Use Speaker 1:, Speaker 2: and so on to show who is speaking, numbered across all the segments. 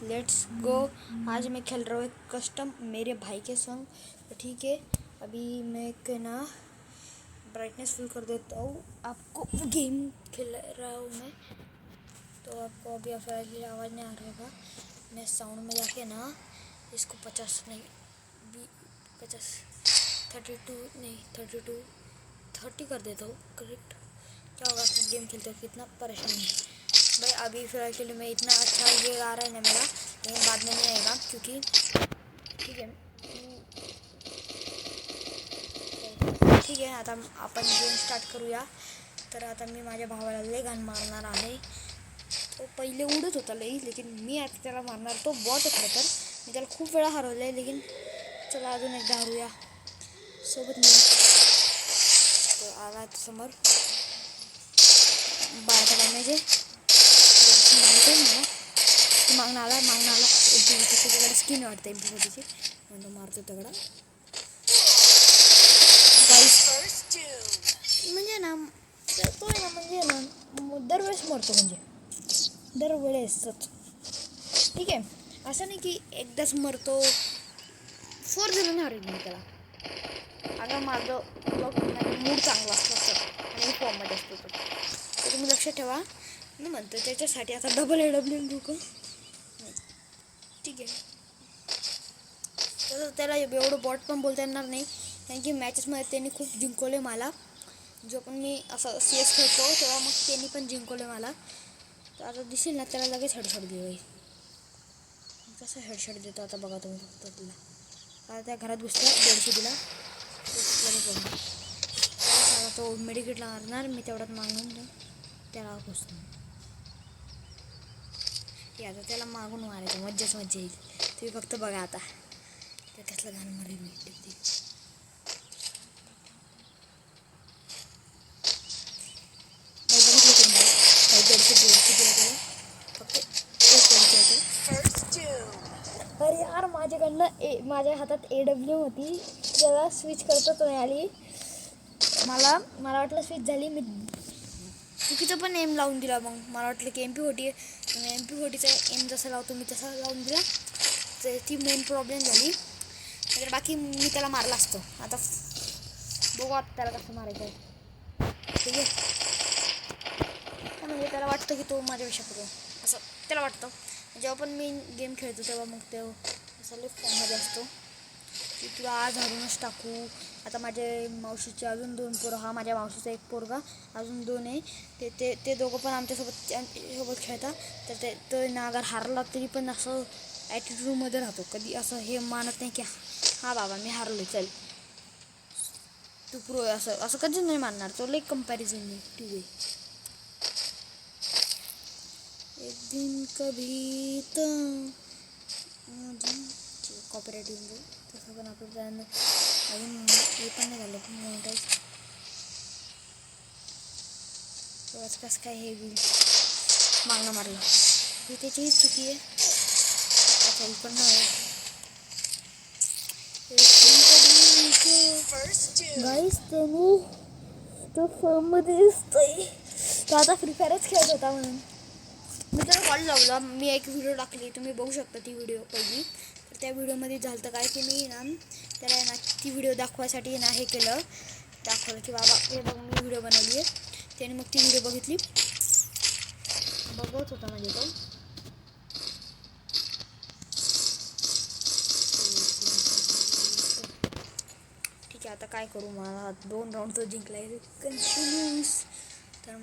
Speaker 1: Let's go. आज मैं खेल रहा हूँ एक कस्टम मेरे भाई के संग। तो ठीक है, अभी मैं एक ना ब्राइटनेस फुल कर देता हूँ। आपको गेम खेल रहा हूँ मैं, तो आपको अभी अफवाह आवाज़ नहीं आ रहा होगा। मैं साउंड में जाके ना इसको 50 नहीं 50 32 नहीं 30 कर देता हूँ। करेक्ट क्या होगा कि गेम खेलते हो कितना परेशान है भाई। अभी फिलहाल के लिए मैं इतना अच्छा ये आ रहा है ना मेरा, लेकिन बाद में नहीं आएगा क्योंकि ठीक है आता आपण गेम स्टार्ट करूया। तर आता मी माझ्या भावाला लय घाण मारणार आहे। तो पहिले उडत होता लई, लेकिन मी आता त्याला मारणार। तो बॉट आहे खरं तर, मी त्याला खूप वेळा हरवलं आहे, लेकिन चला अजून एकदा हरूया सोबत मी। तो आला समोर बाळाचा टायमाचे माहिती आहे मला, तो मागणं आला त्याच्याकडे स्किन वाटते एमपी40ची, म्हणून तो मारतो दगडा। म्हणजे ना तो आहे ना, म्हणजे ना दरवेळेस मरतो, म्हणजे दरवेळेसच। ठीक आहे, असं नाही की एकदाच मरतो। 4-0 हरेल मी त्याला। अगं माझं मूड चांगला असतो आणि फॉर्ममध्ये असतो तर तुम्ही लक्षात ठेवा। मी म्हणतो त्याच्यासाठी आता डबल AW घेऊ। ठीक आहे, तर त्याला एवढं बॉट पण बोलता येणार नाही, कारण की मॅचेसमध्ये त्यांनी खूप जिंकवले मला। जो पण मी असं CS खेळतो तेव्हा मग त्यांनी पण जिंकवले मला। तर आता दिसेल ना त्याला लगेच हेडशॉट देऊ। कसं हेडशॉट देतो आता बघा तुम्ही फक्त तिला। आता त्या घरात घुसल्या 150 दिला बघा। आता तो मेडिकेटला मारणार, मी तेवढ्यात मागून त्याला घुसतो। आता त्याला मागून मारायचं, मज्जाच मज्जा येईल। तुम्ही फक्त बघा आता ते कसलं घाण मारेल मी ते। अरे यार माझ्याकडनं माझ्या हातात AW होती, त्याला स्विच करतो नाही आली। मला वाटलं स्विच झाली, मी चुकीचं पण एम लावून दिला। मग मला वाटलं की MP40 आहे, MP40चा एम जसा लावतो मी तसा लावून दिला, तर ती मेन प्रॉब्लेम झाली। तर बाकी मी त्याला मारला असतो। आता बघू आता त्याला कसं मारायचं आहे। ठीक आहे, म्हणजे त्याला वाटतं की तो माझ्यापेक्षा करू, असं त्याला वाटतं। जेव्हा पण मी गेम खेळतो तेव्हा मग तो असं लिफ्ट फॉर्ममध्ये असतो की तुला आज हरूनच टाकू। आता माझ्या मावशीचे अजून 2 पोरं, हा माझ्या मावशीचा एक पोरगा, अजून 2 आहे। ते दोघं पण आमच्यासोबत खेळतात। तर तो ना अगर हारला तरी पण असं ॲटिट्यूडमध्ये राहतो, कधी असं हे मानत नाही की हा बाबा मी हारलो चल तू प्रो, असं कधीच नाही मानणार तो। लई कंपॅरिझन नाही। ठीक आहे, एक दिन कभी तो कॉपीराइट येऊन जाईल तसं, पण आपलं जाणं अजून हे पण नाही झालं मोनिटाईज। तेव्हाच कसं काय हे होईल, मागणं मारलं ही त्याचीही चुकी आहे। अच्छा पण गाईस त्यांनी तो फॉर्ममध्ये दिसतोय, तो आता फ्री फायरच खेळत होता म्हणून मी त्याला कॉल लावला। मी एक व्हिडिओ टाकली, तुम्ही बघू शकता ती व्हिडिओ पहिली। तर त्या व्हिडिओमध्ये झालं काय की मी ना त्याला ना ती व्हिडिओ दाखवायसाठी ना हे केलं, दाखवलं की बाबा हे बघ मी व्हिडिओ बनवली आहे। त्याने मग ती व्हिडिओ बघितली, बघत होता म्हणजे तो। ठीक आहे, आता काय करू, मला 2 राऊंड तो जिंकला आहे कंटिन्यूस। तर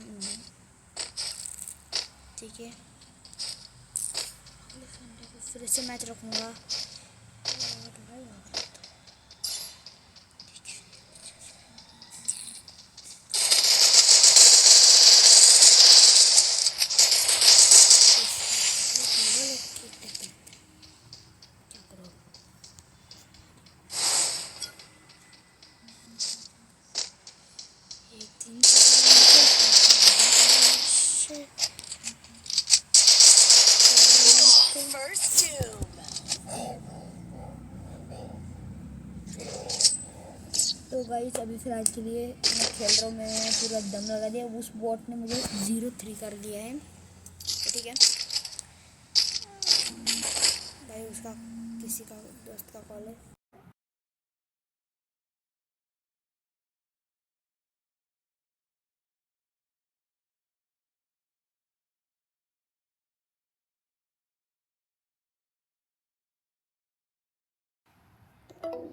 Speaker 1: ठीक है, फिर से मैच रखूँगा। तो गाइस अभी फिलहाल के लिए मैं खेल रहा हूँ, मैं पूरा दम लगा दिया। उस बॉट ने मुझे 0-3 कर दिया है। तो ठीक है, किसी का दोस्त का कॉल है।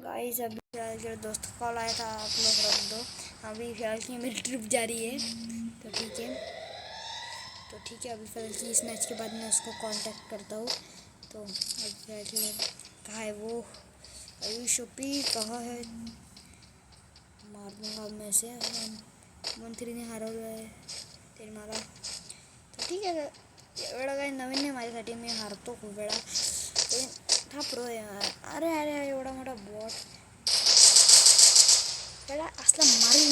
Speaker 1: गाइस अभी फिलहाल दोस्त का कॉल आया था, आप लोग रख दो। अभी फिलहाल की मेरी ट्रिप जा रही है, तो ठीक है अभी फिलहाल की इस मैच के बाद मैं उसको कांटेक्ट करता हूँ। तो अभी फिलहाल कहाँ है वो, आयुष ओपी कहाँ है, मार दूंगा मैं से। 1-3 ने हरवलं आहे ते मला, तर ठीक आहे एवढं काही नवीन नाही माझ्यासाठी, मी हारतो खूप वेळा तरी हा प्रो आहे। अरे अरे एवढा मोठा बॉट त्याला असला मारी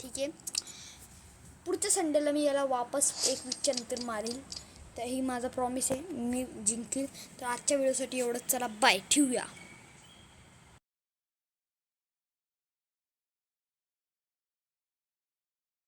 Speaker 1: ठीक आहे, पुढच्या संडेला मी याला वापस एक वीकच्या नंतर मारील, तर ही माझा प्रॉमिस आहे, मी जिंकेल। तर आजच्या व्हिडिओसाठी एवढंच, चला बाय, ठेवूया।